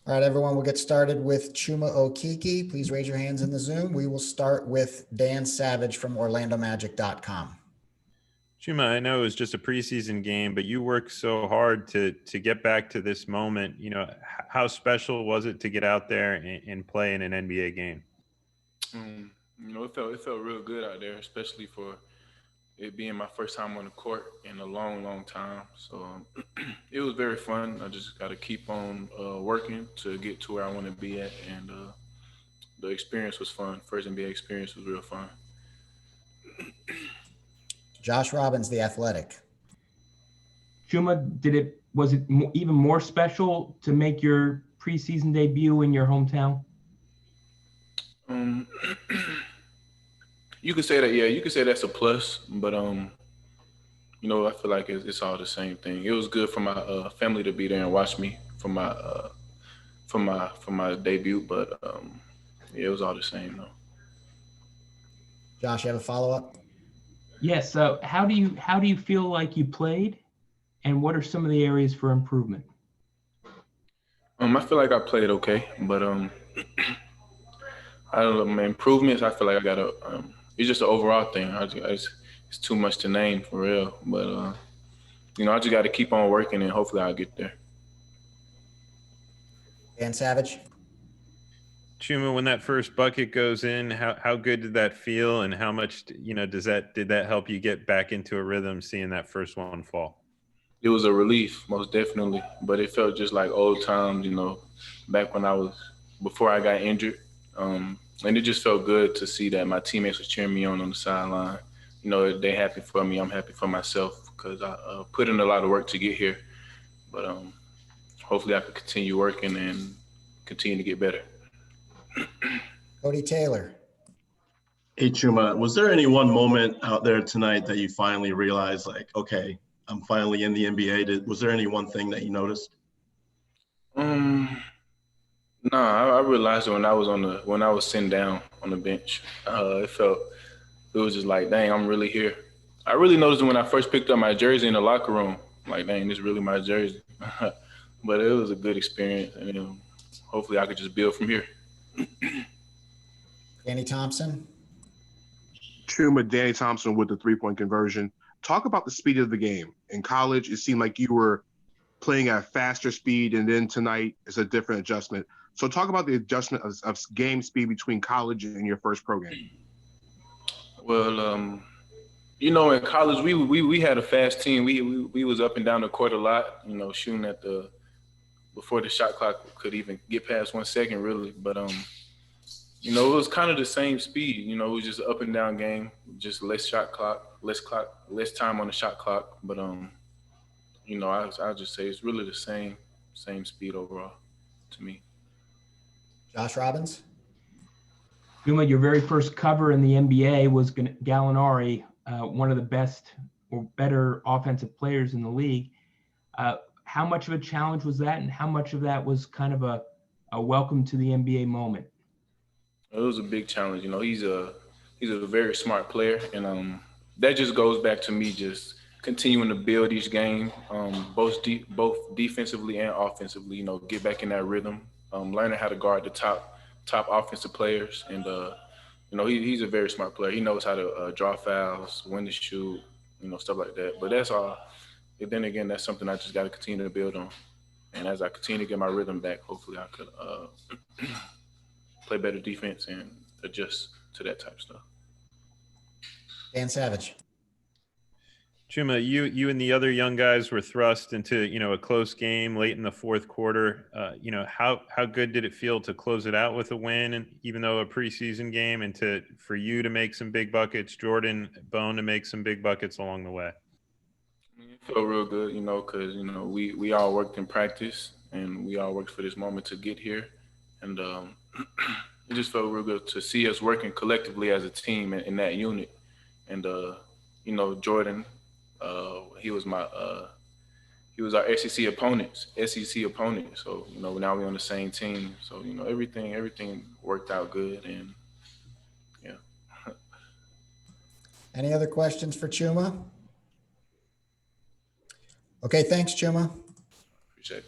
All right, everyone, we'll get started with Chuma Okeke. Please raise your hands in the Zoom. We will start with Dan Savage from OrlandoMagic.com. Chuma, I know it was just a preseason game, but you worked so hard to get back to this moment. How special was it to get out there and play in an NBA game? It felt real good out there, especially for it being my first time on the court in a long, long time. So it was very fun. I just got to keep on working to get to where I want to be at, and the experience was fun. First NBA experience was real fun. Josh Robbins, The Athletic. Chuma, was it even more special to make your preseason debut in your hometown? You could say that, yeah. You could say that's a plus, but I feel like it's all the same thing. It was good for my family to be there and watch me for my debut, but it was all the same though. Josh, you have a follow-up? Yes. So how do you feel like you played, and what are some of the areas for improvement? I feel like I played okay, but I don't know, my improvements. I feel like I got to. It's just an overall thing. It's too much to name for real, but I just got to keep on working, and hopefully I'll get there. Dan Savage. Chuma, when that first bucket goes in, how good did that feel, and how much did that help you get back into a rhythm, seeing that first one fall? It was a relief, most definitely, but it felt just like old times, back when before I got injured. And it just felt good to see that my teammates was cheering me on the sideline. They happy for me. I'm happy for myself because I put in a lot of work to get here. But hopefully I can continue working and continue to get better. Cody Taylor. Hey, Chuma, was there any one moment out there tonight that you finally realized, like, okay, I'm finally in the NBA? Was there any one thing that you noticed? No, I realized it when I was sitting down on the bench. It was just like, dang, I'm really here. I really noticed it when I first picked up my jersey in the locker room. Like, dang, this is really my jersey. But it was a good experience, and hopefully I could just build from here. Danny Thompson. Chuma, Danny Thompson with the three-point conversion. Talk about the speed of the game. In college, it seemed like you were playing at a faster speed, and then tonight it's a different adjustment. So talk about the adjustment of game speed between college and your first pro game. Well, in college we had a fast team. We was up and down the court a lot. Shooting at before the shot clock could even get past 1 second, really. But it was kind of the same speed. It was just an up and down game, just less shot clock, less time on the shot clock. But I'll just say it's really the same speed overall to me. Josh Robbins. Chuma, your very first cover in the NBA was Gallinari, one of the best or better offensive players in the league. How much of a challenge was that, and how much of that was kind of a welcome to the NBA moment? It was a big challenge. He's a very smart player, and that just goes back to me just continuing to build each game, both defensively and offensively. Get back in that rhythm, learning how to guard the top offensive players, and he's a very smart player. He knows how to draw fouls, when to shoot, stuff like that. But that's all. But then again, that's something I just got to continue to build on. And as I continue to get my rhythm back, hopefully I could play better defense and adjust to that type of stuff. Dan Savage. Chuma, you and the other young guys were thrust into a close game late in the fourth quarter. How good did it feel to close it out with a win, and even though a preseason game, and for you to make some big buckets, Jordan Bone to make some big buckets along the way? It felt real good, because we all worked in practice and we all worked for this moment to get here, and it just felt real good to see us working collectively as a team in that unit. And Jordan. He was our SEC opponent. So now we're on the same team. So everything worked out good, and yeah. Any other questions for Chuma? Okay, thanks, Chuma. Appreciate it.